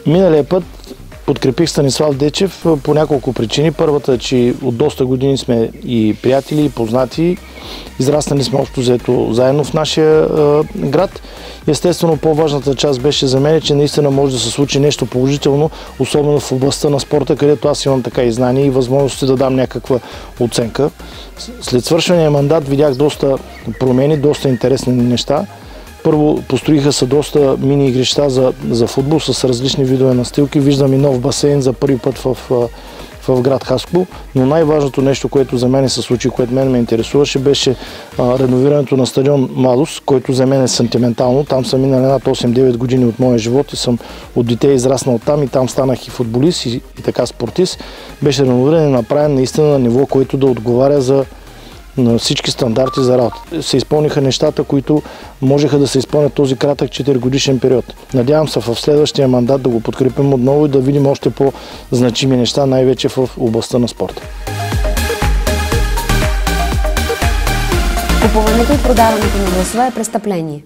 Миналия път подкрепих Станислав Дечев по няколко причини. Първата е, че от доста години сме и приятели, и познати. Израснали сме общо взето заедно в нашия град. Естествено, по-важната част беше за мен, че наистина може да се случи нещо положително, особено в областта на спорта, където аз имам така и знания и възможности да дам някаква оценка. След свършвания мандат видях доста промени, доста интересни неща. Първо, построиха се доста мини игрища за футбол с различни видове настилки. Виждам и нов басейн за първи път в град Хасково. Но най-важното нещо, което за мен се случи, което мен ме интересуваше, беше реновирането на стадион Младост, който за мен е сантиментално. Там съм минал над 8-9 години от моя живот и съм от дете израснал там и там станах и футболист и така спортист. Беше реновиран и направен наистина на ниво, което да отговаря на всички стандарти за работа. Се изпълниха нещата, които можеха да се изпълнят този кратък 4-годишен период. Надявам се в следващия мандат да го подкрепим отново и да видим още по-значими неща, най-вече в областта на спорта. Купуването и продаването на гласове е престъпление.